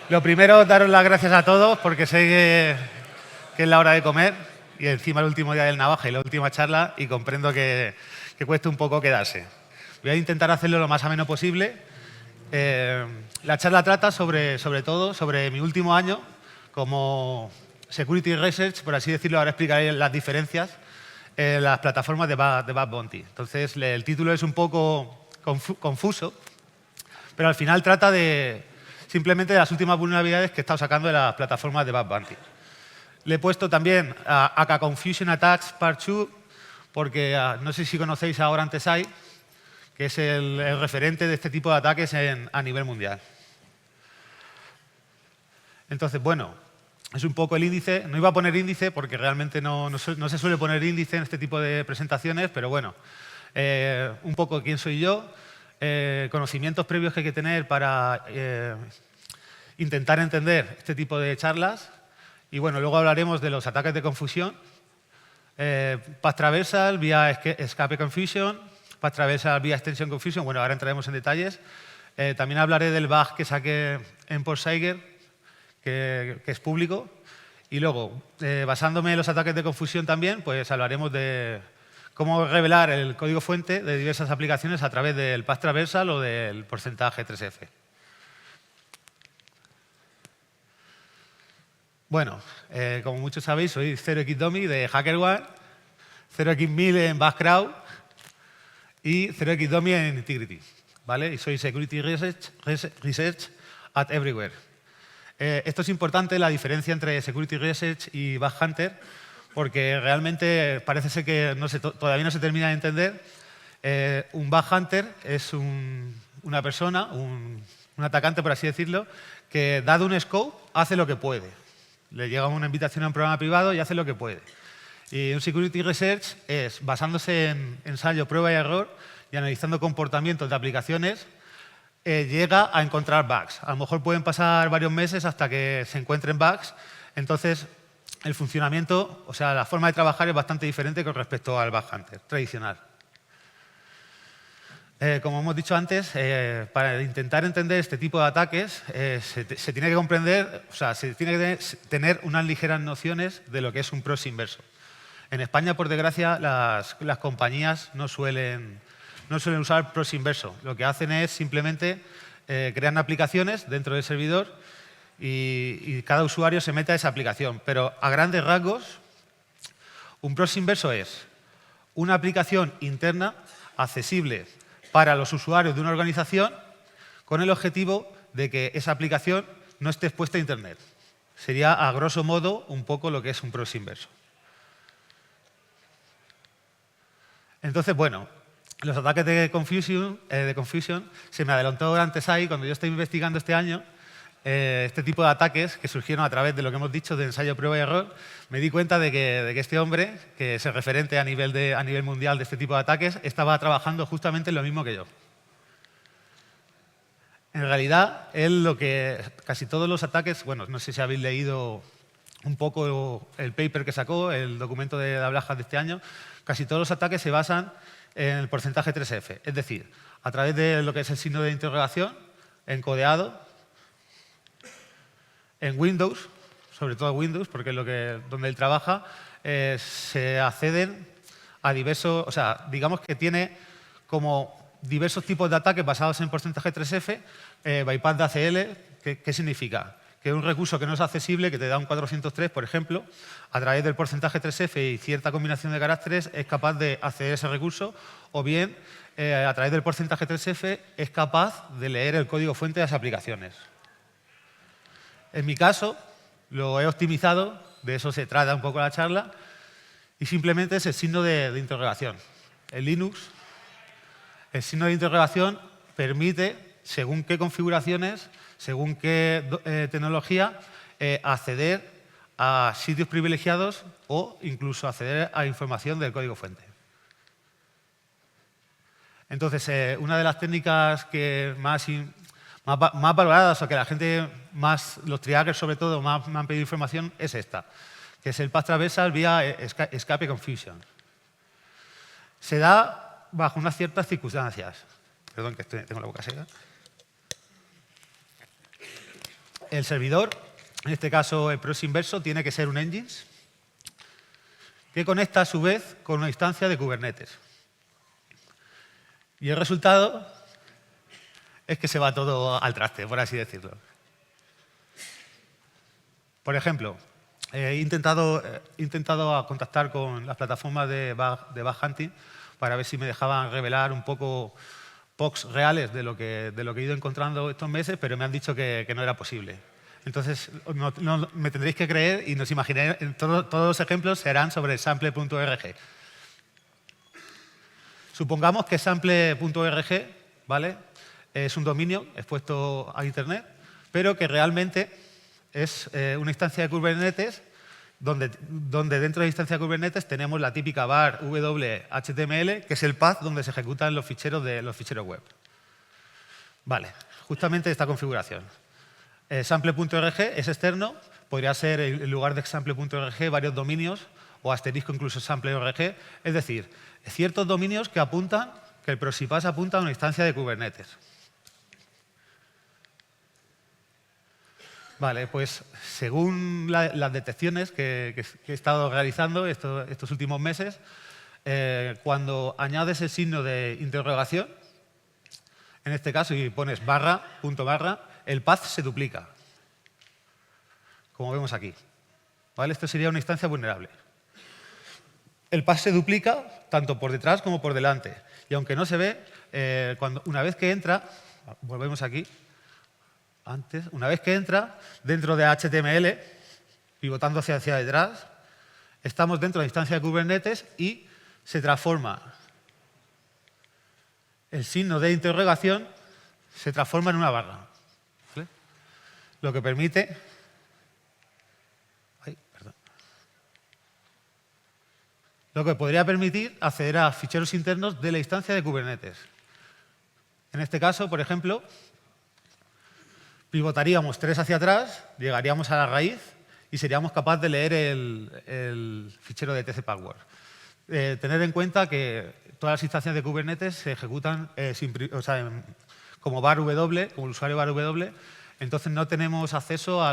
Lo primero, daros las gracias a todos porque sé que es la hora de comer y encima el último día del Navaja y la última charla y comprendo que cuesta un poco quedarse. Voy a intentar hacerlo lo más ameno posible. La charla trata sobre todo sobre mi último año como Security Research, por así decirlo. Ahora explicaré las diferencias en las plataformas de Bug Bounty. Entonces, el título es un poco confuso, pero al final trata simplemente de las últimas vulnerabilidades que he estado sacando de las plataformas de Bug Bounty. Le he puesto también AK Confusion Attacks Part 2, porque no sé si conocéis a Orange SI, que es el referente de este tipo de ataques a nivel mundial. Entonces, bueno, es un poco el índice. No iba a poner índice porque realmente no se suele poner índice en este tipo de presentaciones, pero bueno, un poco quién soy yo, conocimientos previos que hay que tener para intentar entender este tipo de charlas. Y bueno, luego hablaremos de los ataques de confusión, Path Traversal vía Escape Confusion, Path Traversal vía Extension Confusion. Bueno, ahora entraremos en detalles. También hablaré del bug que saqué en PortSiger, que es público. Y luego, basándome en los ataques de confusión también, pues hablaremos de cómo revelar el código fuente de diversas aplicaciones a través del Path Traversal o del porcentaje 3F. Bueno, como muchos sabéis, soy 0xDummy de HackerOne, 0x1000 en Backcrowd y 0xDummy en Integrity, ¿vale? Y soy Security Research at Everywhere. Esto es importante, la diferencia entre Security Research y Bug Hunter, porque realmente parece ser que todavía no se termina de entender. Un Bug Hunter es una persona, un atacante, por así decirlo, que dado un scope hace lo que puede. Le llega una invitación a un programa privado y hace lo que puede. Y un Security Research es, basándose en ensayo, prueba y error y analizando comportamientos de aplicaciones, llega a encontrar bugs. A lo mejor pueden pasar varios meses hasta que se encuentren bugs. Entonces, el funcionamiento, o sea, la forma de trabajar es bastante diferente con respecto al Bug Hunter tradicional. Como hemos dicho antes, para intentar entender este tipo de ataques se tiene que comprender, o sea, se tiene que tener unas ligeras nociones de lo que es un proxy inverso. En España, por desgracia, las compañías no suelen usar proxy inverso. Lo que hacen es simplemente crean aplicaciones dentro del servidor y cada usuario se mete a esa aplicación. Pero a grandes rasgos, un proxy inverso es una aplicación interna accesible para los usuarios de una organización con el objetivo de que esa aplicación no esté expuesta a Internet. Sería, a grosso modo, un poco lo que es un proxy inverso. Entonces, bueno, los ataques de confusion se me adelantó antes ahí, cuando yo estoy investigando este año, este tipo de ataques que surgieron a través de lo que hemos dicho de ensayo, prueba y error, me di cuenta de que este hombre, que es el referente a nivel mundial de este tipo de ataques, estaba trabajando justamente en lo mismo que yo. En realidad, casi todos los ataques, bueno, no sé si habéis leído un poco el paper que sacó, el documento de Black Hat de este año, casi todos los ataques se basan en el porcentaje 3F, es decir, a través de lo que es el signo de interrogación, encodeado, en Windows, sobre todo Windows, porque es donde él trabaja, se acceden a diversos, o sea, digamos que tiene como diversos tipos de ataques basados en porcentaje 3F, bypass de ACL, ¿qué significa? Que un recurso que no es accesible, que te da un 403, por ejemplo, a través del porcentaje 3F y cierta combinación de caracteres es capaz de acceder a ese recurso, o bien a través del porcentaje 3F es capaz de leer el código fuente de las aplicaciones. En mi caso, lo he optimizado, de eso se trata un poco la charla, y simplemente es el signo de interrogación. En Linux, el signo de interrogación permite, según qué configuraciones, según qué tecnología, acceder a sitios privilegiados o incluso acceder a información del código fuente. Entonces, una de las técnicas que más valoradas o que la gente los triaggers sobre todo, más me han pedido información es esta, que es el Path Traversal vía Escape Confusion. Se da bajo unas ciertas circunstancias. Perdón, que tengo la boca seca. el servidor, en este caso el proxy inverso, tiene que ser un engines que conecta a su vez con una instancia de Kubernetes. Y el resultado es que se va todo al traste, por así decirlo. Por ejemplo, he intentado contactar con las plataformas de bug hunting para ver si me dejaban revelar un poco POCs reales de lo que he ido encontrando estos meses, pero me han dicho que no era posible. Entonces, no, me tendréis que creer y nos imaginé, todos los ejemplos serán sobre sample.org. Supongamos que sample.org, ¿vale?, es un dominio expuesto a Internet, pero que realmente es una instancia de Kubernetes donde dentro de la instancia de Kubernetes tenemos la típica var w.html, que es el path donde se ejecutan los ficheros web. Vale, justamente esta configuración. Sample.org es externo, podría ser en lugar de sample.org varios dominios o asterisco incluso sample.org, es decir, ciertos dominios que apuntan, que el proxy pass apunta a una instancia de Kubernetes. Vale, pues según las detecciones que he estado realizando estos últimos meses, cuando añades el signo de interrogación, en este caso, y pones punto barra, el path se duplica, como vemos aquí. ¿Vale? Esto sería una instancia vulnerable. El path se duplica tanto por detrás como por delante. Y aunque no se ve, una vez que entra, volvemos aquí, una vez que entra dentro de HTML, pivotando hacia detrás, estamos dentro de la instancia de Kubernetes y se transforma. El signo de interrogación se transforma en una barra. ¿Vale? Lo que permite... Lo que podría permitir acceder a ficheros internos de la instancia de Kubernetes. En este caso, por ejemplo, pivotaríamos 3 hacia atrás, llegaríamos a la raíz y seríamos capaces de leer el fichero de tcpassword. Tener en cuenta que todas las instancias de Kubernetes se ejecutan como var w, como el usuario var w, entonces no tenemos acceso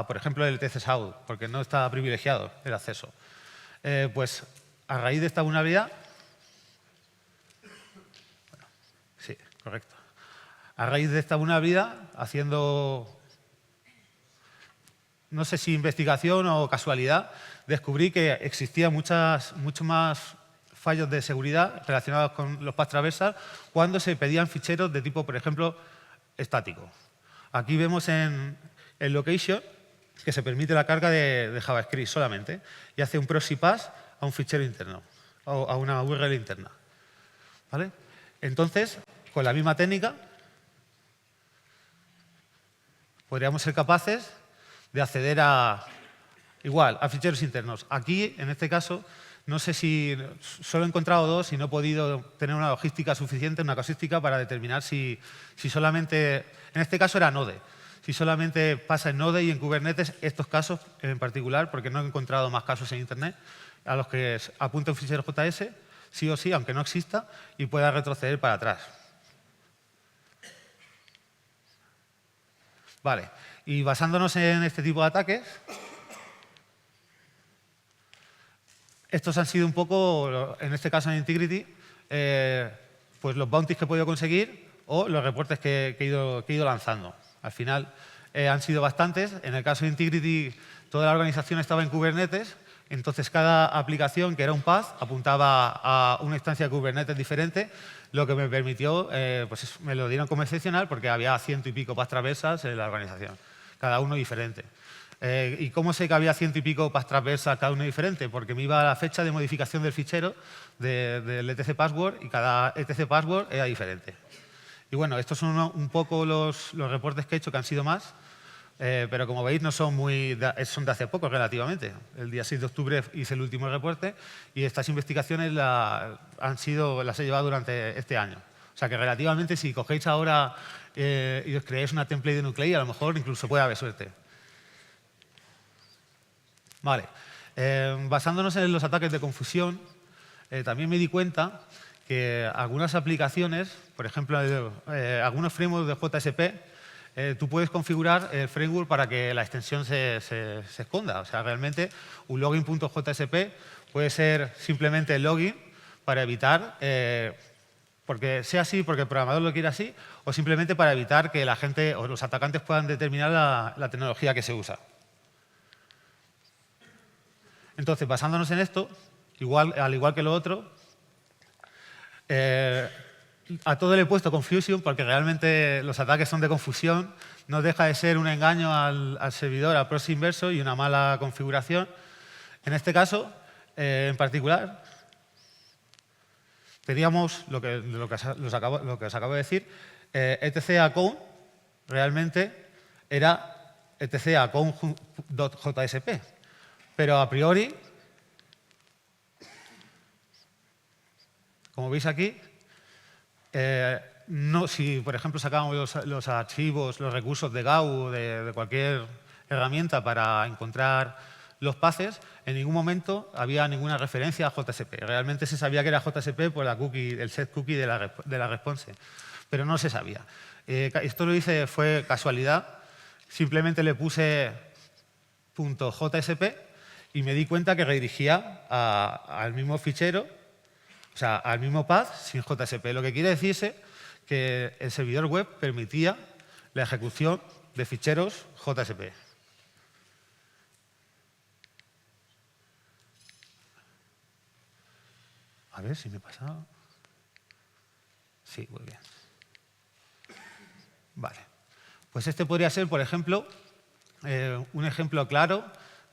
por ejemplo, el tcsout, porque no está privilegiado el acceso. Pues a raíz de esta vulnerabilidad, sí, correcto. A raíz de esta vulnerabilidad, haciendo, no sé si investigación o casualidad, descubrí que existían muchos más fallos de seguridad relacionados con los paths traversal cuando se pedían ficheros de tipo, por ejemplo, estático. Aquí vemos en location que se permite la carga de JavaScript solamente y hace un proxy pass a un fichero interno, o a una URL interna. ¿Vale? Entonces, con la misma técnica, podríamos ser capaces de acceder a ficheros internos. Aquí, en este caso, no sé si solo he encontrado 2 y no he podido tener una logística suficiente, una casuística para determinar si solamente, en este caso era Node, si solamente pasa en Node y en Kubernetes estos casos en particular, porque no he encontrado más casos en Internet a los que apunta un fichero JS, sí o sí, aunque no exista, y pueda retroceder para atrás. Vale, y basándonos en este tipo de ataques, estos han sido un poco, en este caso en Integrity, pues los bounties que he podido conseguir o los reportes que he ido lanzando. Al final han sido bastantes. En el caso de Integrity, toda la organización estaba en Kubernetes, entonces cada aplicación que era un path apuntaba a una instancia de Kubernetes diferente, lo que me permitió, pues me lo dieron como excepcional porque había 100 y pico paths transversals en la organización, cada uno diferente. ¿Y cómo sé que había 100 y pico paths transversals, cada uno diferente? Porque me iba a la fecha de modificación del fichero del etc password y cada etc password era diferente. Y bueno, estos son un poco los reportes que he hecho, que han sido más, pero como veis no son son de hace poco relativamente. El día 6 de octubre hice el último reporte y estas investigaciones las he llevado durante este año. O sea que relativamente si cogéis ahora y os creáis una template de Nuclei, a lo mejor incluso puede haber suerte. Vale. Basándonos en los ataques de confusión, también me di cuenta que algunas aplicaciones, por ejemplo, algunos frameworks de JSP, tú puedes configurar el framework para que la extensión se esconda. O sea, realmente un login.jsp puede ser simplemente el login para evitar, porque sea así, porque el programador lo quiere así, o simplemente para evitar que la gente o los atacantes puedan determinar la tecnología que se usa. Entonces, basándonos en esto, al igual que lo otro, a todo le he puesto confusion porque realmente los ataques son de confusión. No deja de ser un engaño al servidor, al proxy inverso y una mala configuración. En este caso, en particular, teníamos lo que os acabo de decir, etc account realmente era etc account.jsp. Pero a priori, como veis aquí, si por ejemplo sacábamos los archivos, los recursos de GAU o de cualquier herramienta para encontrar los paths, en ningún momento había ninguna referencia a JSP. Realmente se sabía que era JSP por la cookie, el set cookie de la response, pero no se sabía. Esto lo hice, fue casualidad. Simplemente le puse .jsp y me di cuenta que redirigía al mismo fichero, o sea, al mismo path sin JSP. Lo que quiere decirse que el servidor web permitía la ejecución de ficheros JSP. A ver si me he pasado. Sí, muy bien. Vale. Pues este podría ser, por ejemplo, un ejemplo claro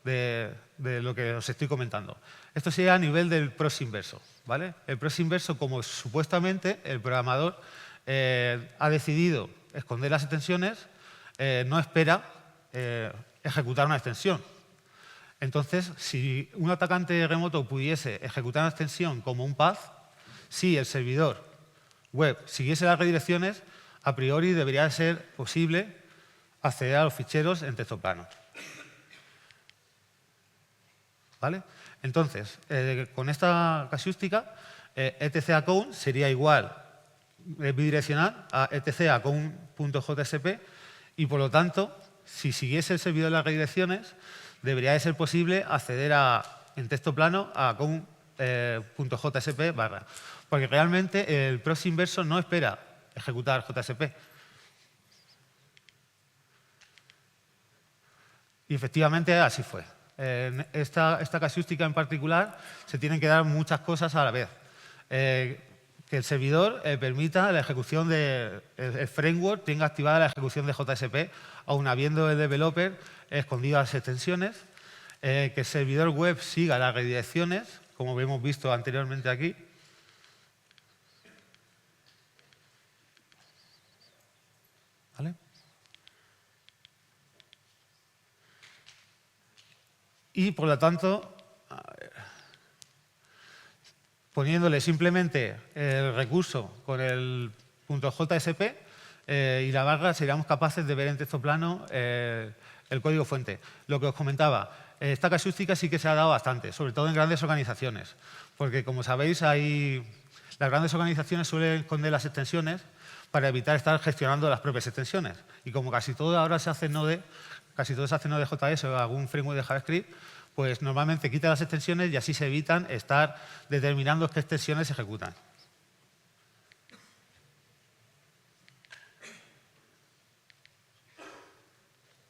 de lo que os estoy comentando. Esto sería a nivel del proxy inverso, ¿vale? El proxy inverso, como supuestamente el programador ha decidido esconder las extensiones, no espera ejecutar una extensión. Entonces, si un atacante remoto pudiese ejecutar una extensión como un path, si el servidor web siguiese las redirecciones, a priori debería ser posible acceder a los ficheros en texto plano. ¿Vale? Entonces, con esta casuística, etc account sería igual bidireccional a etc account.jsp y, por lo tanto, si siguiese el servidor las redirecciones, debería de ser posible acceder en texto plano a account.jsp /. Porque realmente el proxy inverso no espera ejecutar JSP. Y efectivamente así fue. En esta casuística en particular se tienen que dar muchas cosas a la vez. Que el servidor permita la ejecución el framework tenga activada la ejecución de JSP, aun habiendo el developer escondido las extensiones. Que el servidor web siga las redirecciones, como hemos visto anteriormente aquí. ¿Vale? Y, por lo tanto, poniéndole simplemente el recurso con el .jsp y la barra, seríamos capaces de ver en texto plano el código fuente. Lo que os comentaba, esta casuística sí que se ha dado bastante, sobre todo en grandes organizaciones, porque, como sabéis, las grandes organizaciones suelen esconder las extensiones para evitar estar gestionando las propias extensiones. Y como casi todo ahora se hace en Node, casi todo se hace en Node.js o algún framework de JavaScript, pues normalmente quita las extensiones y así se evitan estar determinando qué extensiones se ejecutan.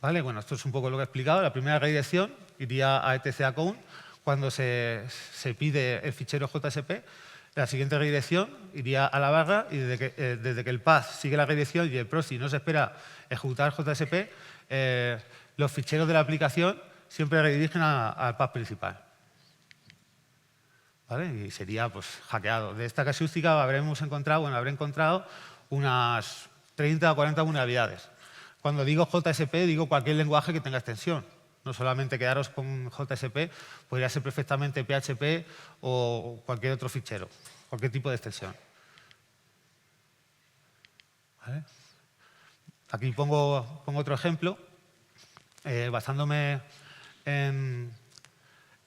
¿Vale? Bueno, esto es un poco lo que he explicado. La primera redirección iría a etc account cuando se pide el fichero JSP. La siguiente redirección iría a la barra y desde que el path sigue la redirección y el proxy no se espera ejecutar JSP, los ficheros de la aplicación siempre redirigen al path principal. ¿Vale? Y sería pues hackeado. De esta casuística habré encontrado unas 30 o 40 vulnerabilidades. Cuando digo JSP, digo cualquier lenguaje que tenga extensión. No solamente quedaros con JSP, podría ser perfectamente PHP o cualquier otro fichero, cualquier tipo de extensión. ¿Vale? Aquí pongo otro ejemplo, basándome en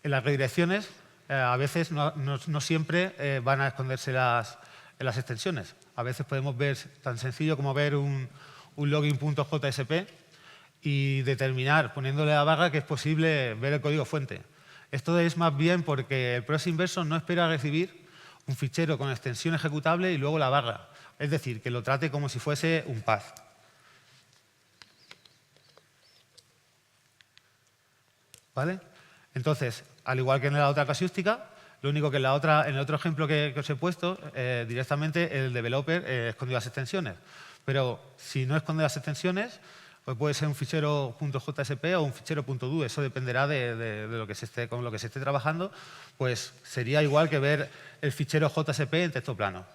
las redirecciones. A veces no siempre van a esconderse las extensiones. A veces podemos ver tan sencillo como ver un un login.jsp y determinar, poniéndole la barra, que es posible ver el código fuente. Esto es más bien porque el proxy inverso no espera recibir un fichero con extensión ejecutable y luego la barra. Es decir, que lo trate como si fuese un path. ¿Vale? Entonces, al igual que en la otra casuística, lo único que en el otro ejemplo que os he puesto, directamente el developer escondió las extensiones. Pero si no esconde las extensiones, pues puede ser un fichero .jsp o un fichero .do. Eso dependerá de lo que con lo que se esté trabajando. Pues sería igual que ver el fichero JSP en texto plano.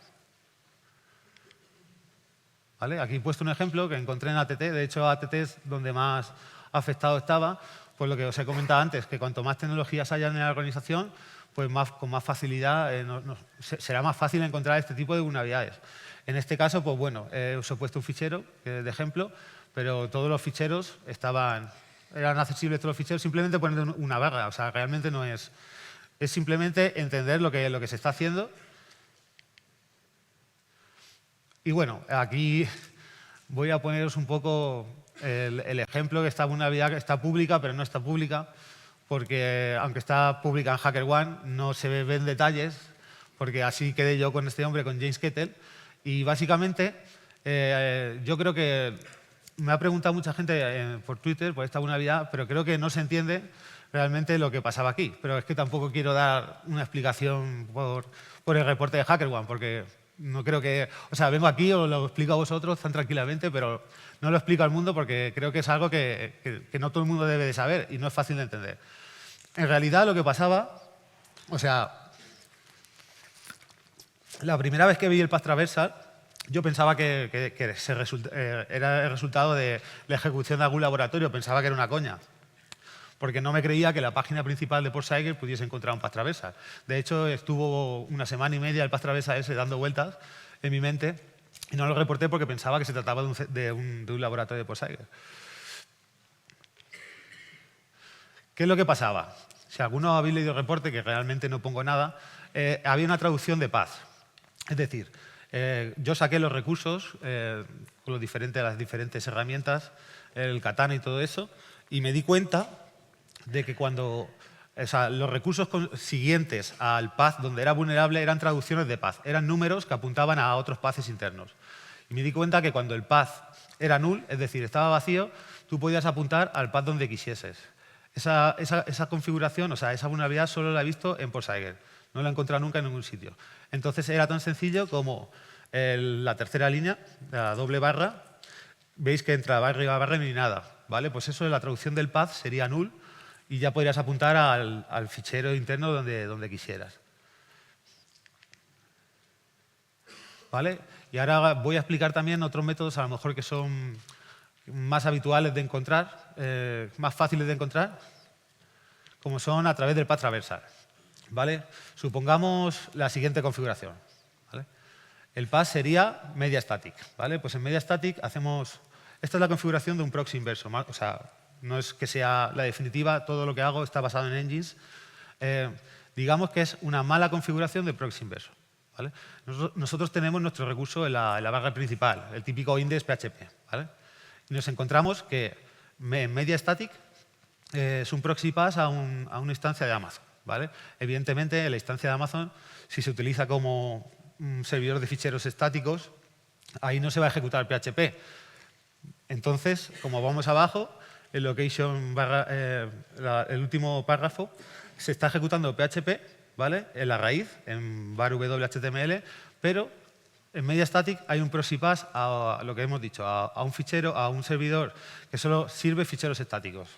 ¿Vale? Aquí he puesto un ejemplo que encontré en ATT. De hecho, ATT es donde más afectado estaba. Pues lo que os he comentado antes, que cuanto más tecnologías hayan en la organización, pues con más facilidad será más fácil encontrar este tipo de vulnerabilidades. En este caso, pues bueno, os he puesto un fichero de ejemplo, pero todos los ficheros eran accesibles todos los ficheros simplemente poniendo una barra. O sea, realmente no es simplemente entender lo que se está haciendo. Y bueno, aquí voy a poneros un poco el ejemplo que esta vulnerabilidad que está pública, pero no está pública, porque aunque está pública en HackerOne, no se ven detalles, porque así quedé yo con este hombre, con James Kettle. Y básicamente, yo creo que me ha preguntado mucha gente por Twitter por esta vulnerabilidad, pero creo que no se entiende realmente lo que pasaba aquí. Pero es que tampoco quiero dar una explicación por el reporte de HackerOne, porque no creo que... O sea, vengo aquí, os lo explico a vosotros tan tranquilamente, pero no lo explico al mundo porque creo que es algo que no todo el mundo debe de saber y no es fácil de entender. En realidad, lo que pasaba... O sea, la primera vez que vi el path traversal, yo pensaba que era el resultado de la ejecución de algún laboratorio. Pensaba que era una coña, porque no me creía que la página principal de PortSiger pudiese encontrar un path traversal. De hecho, estuvo una semana y media el path traversal ese dando vueltas en mi mente y no lo reporté porque pensaba que se trataba de un laboratorio de PortSiger. ¿Qué es lo que pasaba? Si alguno habéis leído el reporte, que realmente no pongo nada, había una traducción de path. Es decir, yo saqué los recursos con las diferentes herramientas, el Katana y todo eso, y me di cuenta de que cuando los recursos siguientes al path donde era vulnerable eran traducciones de path, eran números que apuntaban a otros paths internos. Y me di cuenta que cuando el path era null, es decir, estaba vacío, tú podías apuntar al path donde quisieses. Esa configuración, o sea, esa vulnerabilidad solo la he visto en PortSiger. No la he encontrado nunca en ningún sitio. Entonces era tan sencillo como la tercera línea, la doble barra, veis que entra barra y barra ni nada. ¿Vale? Pues eso, la traducción del path sería null y ya podrías apuntar al fichero interno donde quisieras. ¿Vale? Y ahora voy a explicar también otros métodos, a lo mejor que son más habituales de encontrar, más fáciles de encontrar, como son a través del path traversal. ¿Vale? Supongamos la siguiente configuración. ¿Vale? El path sería media static. ¿Vale? Pues en media static hacemos... Esta es la configuración de un proxy inverso. O sea, no es que sea la definitiva, todo lo que hago está basado en engines. Digamos que es una mala configuración de proxy inverso. ¿Vale? Nosotros tenemos nuestro recurso en la barra principal, el típico index PHP. ¿Vale? Y nos encontramos que en media static es un proxy pass a una instancia de Amazon. ¿Vale? Evidentemente, la instancia de Amazon, si se utiliza como un servidor de ficheros estáticos, ahí no se va a ejecutar PHP. Entonces, como vamos abajo, el location el último párrafo, se está ejecutando PHP, ¿vale? En la raíz, en var whtml, pero en media static hay un proxy pass a lo que hemos dicho, a un fichero, a un servidor que solo sirve ficheros estáticos.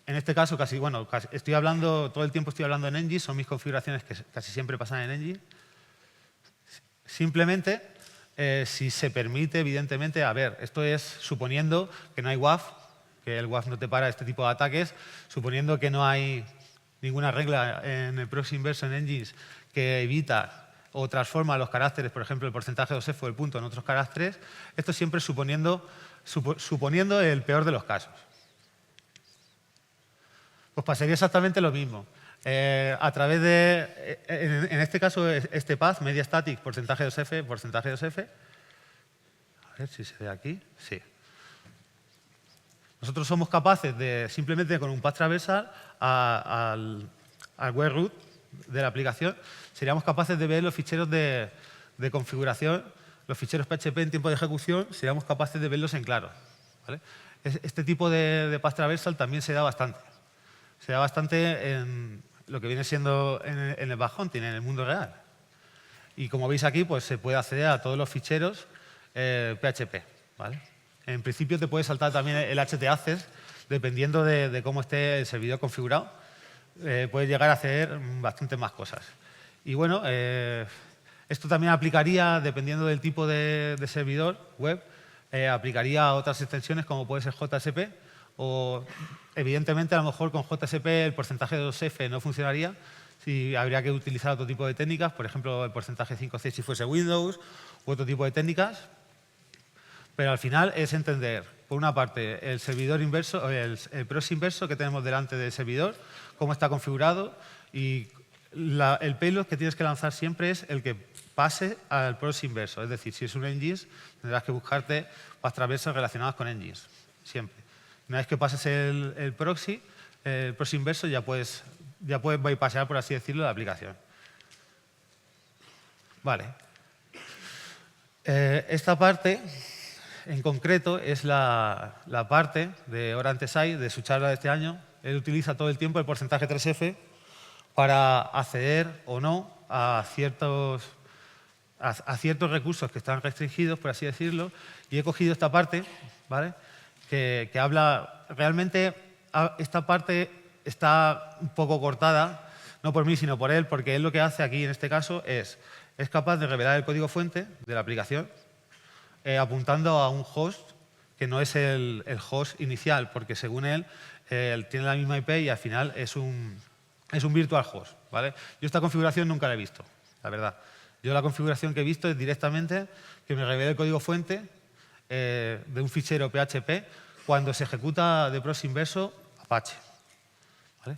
En este caso, todo el tiempo estoy hablando en Engine, son mis configuraciones que casi siempre pasan en Engine. Simplemente, si se permite, evidentemente, esto es suponiendo que no hay WAF, que el WAF no te para este tipo de ataques, suponiendo que no hay ninguna regla en el proxy inverso en Engines que evita o transforma los caracteres, por ejemplo, el porcentaje de OSEF o el punto en otros caracteres, esto siempre suponiendo el peor de los casos. Pues pasaría exactamente lo mismo. A través de, en este caso, este path, media static, porcentaje de OSEF, A ver si se ve aquí. Sí. Nosotros somos capaces de, simplemente con un path traversal al web root de la aplicación, seríamos capaces de ver los ficheros de configuración, los ficheros PHP en tiempo de ejecución, seríamos capaces de verlos en claro, ¿vale? Este tipo de path traversal también se da bastante. Se da bastante en lo que viene siendo en el bug hunting, en el mundo real. Y como veis aquí, pues se puede acceder a todos los ficheros PHP, ¿vale? En principio te puede saltar también el htaccess, dependiendo de cómo esté el servidor configurado. Puedes llegar a hacer bastantes más cosas. Y bueno, esto también aplicaría, dependiendo del tipo de servidor web, aplicaría a otras extensiones como puede ser JSP o, evidentemente, a lo mejor con JSP el porcentaje de 2F no funcionaría. Sí, habría que utilizar otro tipo de técnicas, por ejemplo, el porcentaje 5C si fuese Windows u otro tipo de técnicas. Pero al final es entender, por una parte, el servidor inverso, el proxy inverso que tenemos delante del servidor, cómo está configurado y el payload que tienes que lanzar siempre es el que pase al proxy inverso. Es decir, si es un engines, tendrás que buscarte path traversals relacionadas con engines, siempre. Una vez que pases el proxy inverso, ya puedes bypassear, por así decirlo, la aplicación. Vale. Esta parte, en concreto, es la parte de Oran Tesai, de su charla de este año. Él utiliza todo el tiempo el porcentaje 3F para acceder o no a ciertos recursos que están restringidos, por así decirlo, y he cogido esta parte, ¿vale?, que habla… Realmente esta parte está un poco cortada, no por mí, sino por él, porque él lo que hace aquí, en este caso, es capaz de revelar el código fuente de la aplicación apuntando a un host que no es el host inicial, porque según él tiene la misma IP y al final es un virtual host, ¿vale? Yo esta configuración nunca la he visto, la verdad. Yo la configuración que he visto es directamente que me revele el código fuente de un fichero PHP cuando se ejecuta de proxy inverso Apache, ¿vale?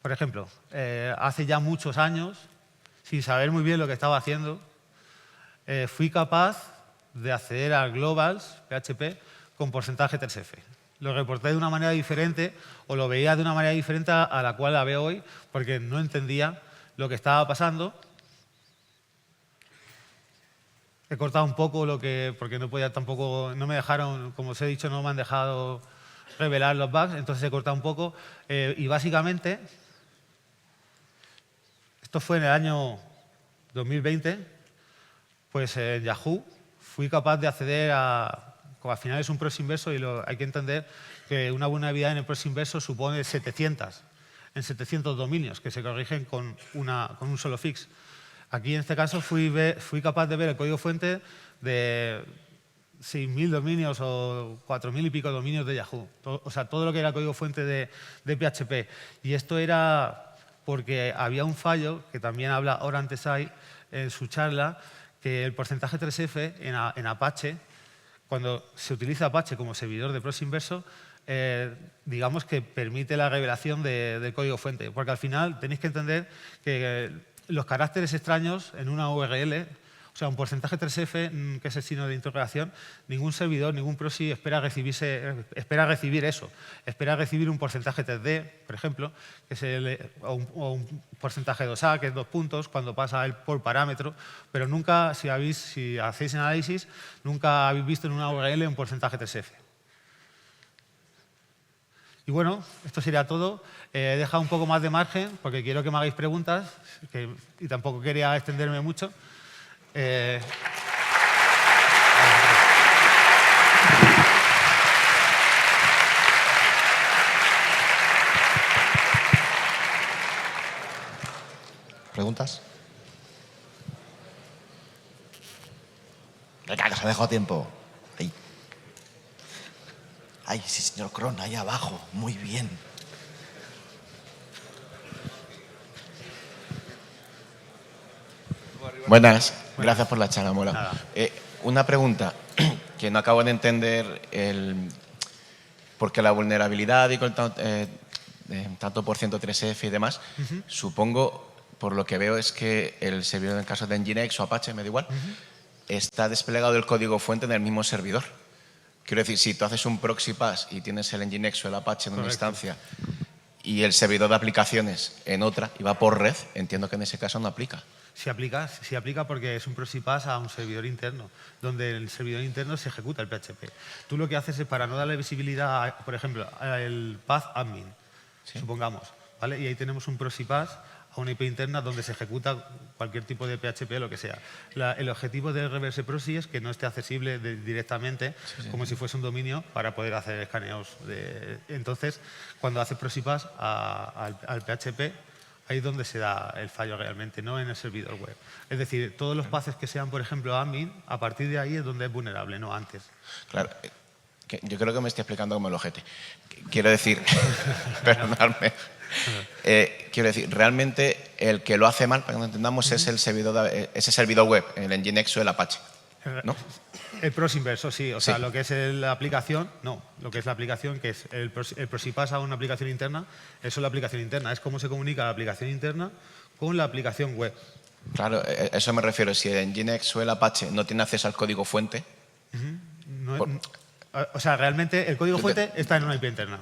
Por ejemplo, hace ya muchos años, sin saber muy bien lo que estaba haciendo, fui capaz de acceder a globals PHP con porcentaje 3F. Lo reporté de una manera diferente o lo veía de una manera diferente a la cual la veo hoy porque no entendía lo que estaba pasando. He cortado un poco porque no podía tampoco, no me dejaron, como os he dicho, no me han dejado revelar los bugs, entonces he cortado un poco y básicamente esto fue en el año 2020, pues en Yahoo fui capaz de acceder al final es un proxy inverso y hay que entender que una vulnerabilidad en el proxy inverso supone 700 dominios que se corrigen con un solo fix. Aquí, en este caso, fui capaz de ver el código fuente de 6.000 dominios o 4.000 y pico dominios de Yahoo. O sea, todo lo que era código fuente de PHP. Y esto era porque había un fallo, que también habla Oran Tesai en su charla, que el porcentaje 3F en Apache, cuando se utiliza Apache como servidor de proxy inverso, digamos que permite la revelación del código fuente. Porque al final tenéis que entender que los caracteres extraños en una URL, o sea, un porcentaje 3F, que es el signo de interrogación, ningún servidor, ningún proxy espera recibir eso. Espera recibir un porcentaje 3D, por ejemplo, que es o un porcentaje 2A, que es 2 puntos, cuando pasa por parámetro, pero nunca, si hacéis análisis, nunca habéis visto en una URL un porcentaje 3F. Y bueno, esto sería todo. He dejado un poco más de margen porque quiero que me hagáis preguntas y tampoco quería extenderme mucho. ¿Preguntas? Venga, que os ha dejado tiempo. Ahí. Ay, sí, señor Cron, ahí abajo. Muy bien. Buenas, gracias por la charla, mola. Una pregunta que no acabo de entender porque la vulnerabilidad y con tanto por ciento 3F y demás, supongo por lo que veo es que el servidor, en el caso de Nginx o Apache, me da igual, está desplegado el código fuente en el mismo servidor. Quiero decir, si tú haces un proxy pass y tienes el Nginx o el Apache en una instancia y el servidor de aplicaciones en otra y va por red, entiendo que en ese caso no aplica. Sí aplica porque es un proxy pass a un servidor interno, donde el servidor interno se ejecuta el PHP. Tú lo que haces es, para no darle visibilidad, por ejemplo, al path admin, supongamos, ¿vale? Y ahí tenemos un proxy pass a una IP interna donde se ejecuta cualquier tipo de PHP, lo que sea. El objetivo del reverse proxy es que no esté accesible directamente, como si fuese un dominio, para poder hacer escaneos. Entonces, cuando haces proxy pass al PHP, ahí es donde se da el fallo realmente, no en el servidor web. Es decir, todos los paths que sean, por ejemplo, admin, a partir de ahí es donde es vulnerable, no antes. Claro, yo creo que me estoy explicando como el ojete. Quiero decir, perdonadme. Quiero decir, realmente el que lo hace mal, para que nos entendamos, es ese servidor web, el Nginx o el Apache, ¿no? El proxy inverso, sí. O sea, lo que es la aplicación, no. Lo que es la aplicación, que es el proxy pass a una aplicación interna, eso es la aplicación interna. Es cómo se comunica la aplicación interna con la aplicación web. Claro, eso me refiero. Si el Nginx o el Apache no tiene acceso al código fuente... O sea, realmente el código fuente está en una IP interna,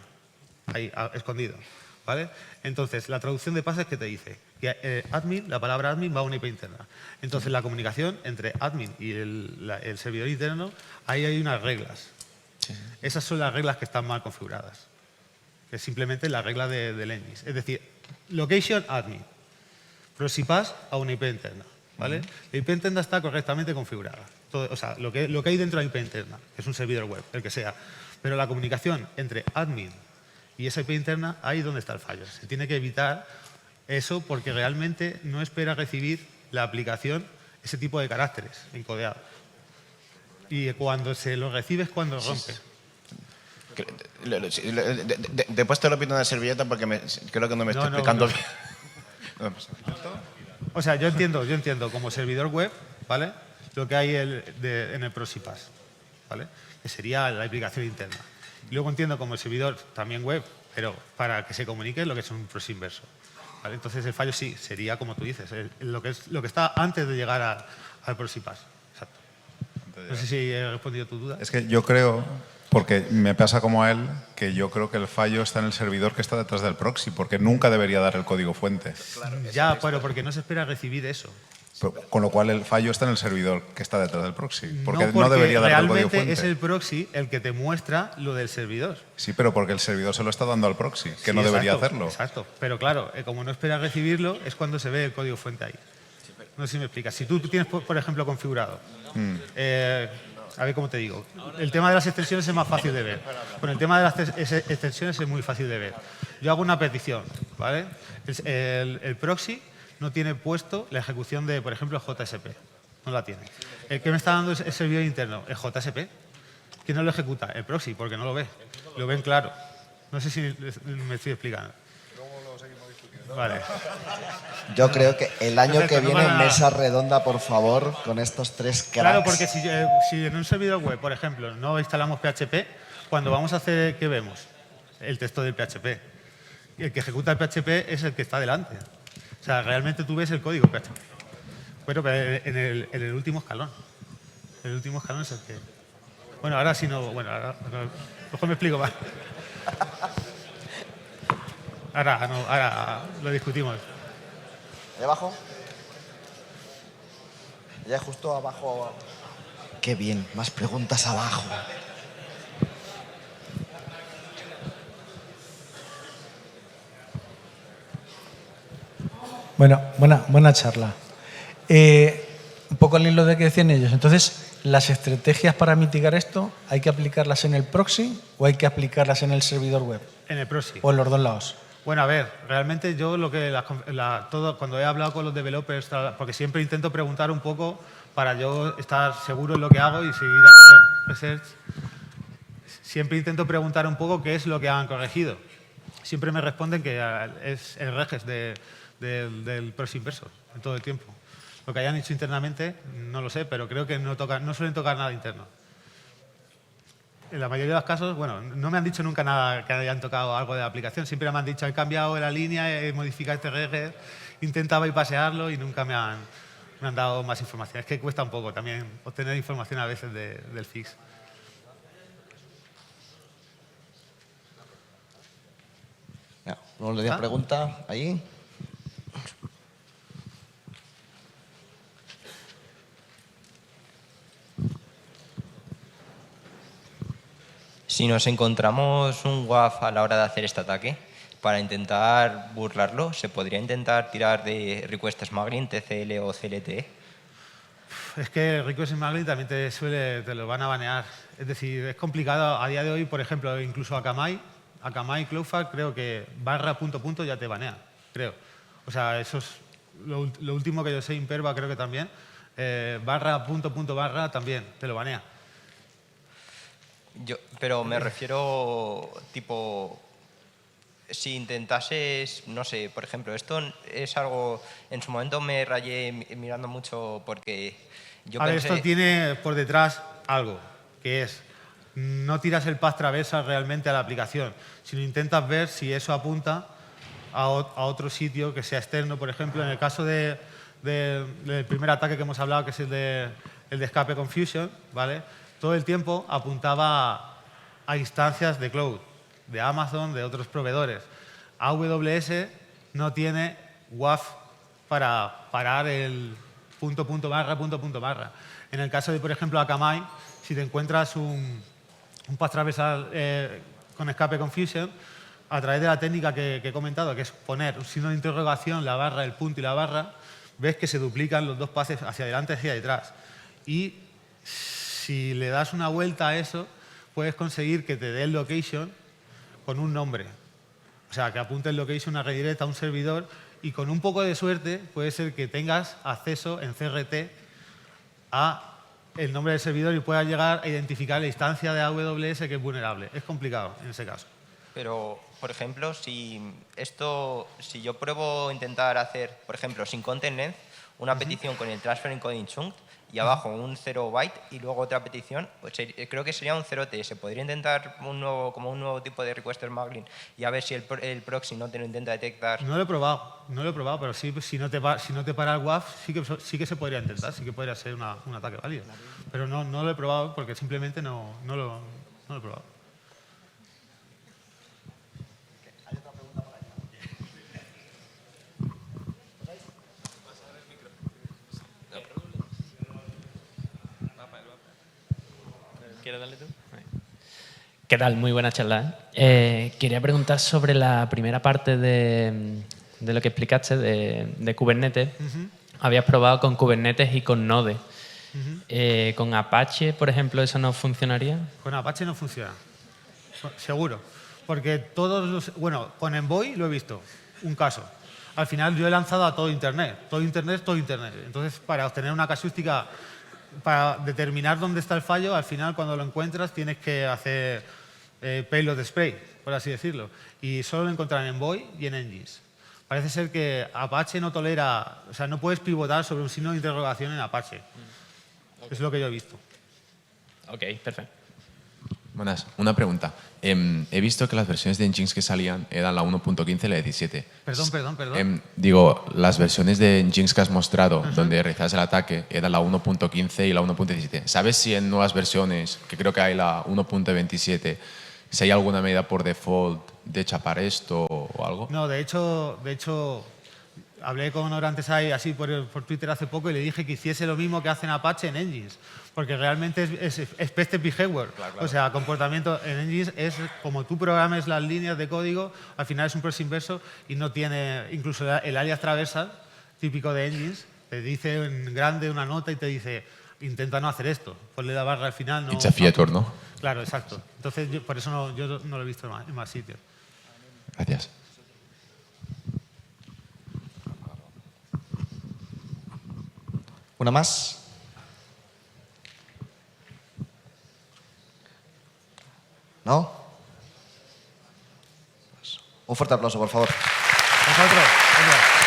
ahí, escondido. ¿Vale? Entonces, la traducción de pases que te dice que la palabra admin va a una IP interna. Entonces, la comunicación entre admin y el servidor interno, ahí hay unas reglas. Esas son las reglas que están mal configuradas. Es simplemente la regla del Nginx. Es decir, location admin, proxy pass a una IP interna. ¿Vale? La IP interna está correctamente configurada. O sea, lo que hay dentro de la IP interna, que es un servidor web, el que sea. Pero la comunicación entre admin y esa IP interna, ahí es donde está el fallo. Se tiene que evitar eso porque realmente no espera recibir la aplicación ese tipo de caracteres encodeados. Y cuando se lo recibe es cuando rompe. Después te lo pido en la servilleta porque creo que no me estoy explicando bien. O sea, yo entiendo como servidor web, ¿vale? Lo que hay en el proxy pass, ¿vale? Que sería la aplicación interna. Y luego entiendo como el servidor también web, pero para que se comunique lo que es un proxy inverso. ¿Vale? Entonces el fallo sí, sería como tú dices, lo que está antes de llegar al proxy pass. Exacto. No sé si he respondido a tu duda. Es que yo creo, porque me pasa como a él, que yo creo que el fallo está en el servidor que está detrás del proxy, porque nunca debería dar el código fuente. Ya, pero porque no se espera recibir eso. Con lo cual el fallo está en el servidor que está detrás del proxy. Porque no debería dar el código fuente. Realmente es el proxy el que te muestra lo del servidor. Sí, pero porque el servidor se lo está dando al proxy, que no debería hacerlo. Exacto. Pero claro, como no espera recibirlo, es cuando se ve el código fuente ahí. No sé si me explicas. Si tú tienes, por ejemplo, configurado, a ver cómo te digo, el tema de las extensiones es más fácil de ver. Con el tema de las extensiones es muy fácil de ver. Yo hago una petición, ¿vale? El proxy no tiene puesto la ejecución de, por ejemplo, JSP. No la tiene. El que me está dando es el servidor interno, el JSP. ¿Quién no lo ejecuta? El proxy, porque no lo ve. Lo ven claro. No sé si me estoy explicando. Vale. Yo creo que el año que viene, mesa redonda, por favor, con estos tres cracks. Claro, porque si en un servidor web, por ejemplo, no instalamos PHP, cuando vamos a hacer, ¿qué vemos? El texto del PHP. El que ejecuta el PHP es el que está delante. O sea, realmente tú ves el código PHP. Bueno, pero en el último escalón. El último escalón es el que... Bueno, ahora sí no... Bueno, ahora mejor me explico más. Ahora lo discutimos. ¿Ahí abajo? Ya justo abajo. Qué bien, más preguntas abajo. Bueno, buena charla. Un poco al hilo de que decían ellos. Entonces, ¿las estrategias para mitigar esto hay que aplicarlas en el proxy o hay que aplicarlas en el servidor web? En el proxy. ¿O en los dos lados? Bueno, a ver, realmente yo lo que cuando he hablado con los developers, porque siempre intento preguntar un poco para yo estar seguro en lo que hago y seguir haciendo research, siempre intento preguntar un poco qué es lo que han corregido. Siempre me responden que es el reges del proxy inverso en todo el tiempo. Lo que hayan hecho internamente no lo sé, pero creo que no suelen tocar nada interno. En la mayoría de los casos, bueno, no me han dicho nunca nada que hayan tocado algo de la aplicación. Siempre me han dicho, he cambiado la línea, he modificado este reges intentaba bypassearlo y nunca me han dado más información. Es que cuesta un poco también obtener información a veces del fix. ¿No le dio pregunta ahí? Si nos encontramos un WAF a la hora de hacer este ataque, para intentar burlarlo, ¿se podría intentar tirar de request smuggling, TCL o CLTE? Es que request smuggling también te lo van a banear. Es decir, es complicado a día de hoy, por ejemplo, incluso Akamai Cloudflare, creo que /... ya te banea, creo. O sea, eso es lo último que yo sé. Imperva creo que también. /... también te lo banea. Pero me refiero, tipo, si intentases, no sé, por ejemplo, esto es algo, en su momento me rayé mirando mucho porque yo pensé... Esto tiene por detrás algo, que es, no tiras el path traversal realmente a la aplicación, sino intentas ver si eso apunta a otro sitio que sea externo. Por ejemplo, en el caso del primer ataque que hemos hablado, que es el de escape confusion, ¿vale? Todo el tiempo apuntaba a instancias de cloud, de Amazon, de otros proveedores. AWS no tiene WAF para parar el ... En el caso de, por ejemplo, Akamai, si te encuentras un path traversal con escape confusion, a través de la técnica que he comentado, que es poner un signo de interrogación, la barra, el punto y la barra, ves que se duplican los dos pases hacia adelante y hacia detrás. Y si le das una vuelta a eso, puedes conseguir que te dé el location con un nombre. O sea, que apunte el location a redirect a un servidor y con un poco de suerte puede ser que tengas acceso en CRT a el nombre del servidor y puedas llegar a identificar la instancia de AWS que es vulnerable. Es complicado en ese caso. Pero, por ejemplo, si yo pruebo intentar hacer, por ejemplo, sin content length, una petición con el transfer encoding chunk y abajo un 0 byte y luego otra petición, pues creo que sería un 0T. ¿Se podría intentar un nuevo tipo de request smuggling y a ver si el proxy no te lo intenta detectar? No lo he probado, pero sí, si no te para el WAF, sí que se podría intentar, sí que podría ser un ataque válido. Pero no lo he probado porque simplemente no lo he probado. ¿Quieres darle tú? ¿Qué tal? Muy buena charla. Quería preguntar sobre la primera parte de lo que explicaste de Kubernetes. Habías probado con Kubernetes y con Node. ¿Con Apache, por ejemplo, eso no funcionaría? Con Apache no funciona, seguro. Porque con Envoy lo he visto, un caso. Al final yo he lanzado a todo Internet. Entonces, para obtener una casuística, para determinar dónde está el fallo, al final cuando lo encuentras tienes que hacer payload spray, por así decirlo. Y solo lo encuentran en Envoy y en Nginx. Parece ser que Apache no tolera, o sea, no puedes pivotar sobre un signo de interrogación en Apache. Es lo que yo he visto. Ok, perfecto. Buenas, una pregunta. He visto que las versiones de Nginx que salían eran la 1.15 y la 17. Perdón. Digo, las versiones de Nginx que has mostrado, donde realizabas el ataque, eran la 1.15 y la 1.17. ¿Sabes si en nuevas versiones, que creo que hay la 1.27, si hay alguna medida por default de chapar esto o algo? No, de hecho hablé con Orantes así por Twitter hace poco y le dije que hiciese lo mismo que hacen Apache en Nginx, porque realmente es expected behavior. Claro. O sea, comportamiento en Nginx es como tú programes las líneas de código, al final es un proxy inverso y no tiene, incluso el alias traversal típico de Nginx, te dice en grande una nota y te dice intenta no hacer esto, ponle la barra al final. It's a feature, ¿no? Claro, exacto. Entonces, por eso yo no lo he visto en más sitios. Gracias. ¿Una más? ¿No? Un fuerte aplauso, por favor. Vosotros.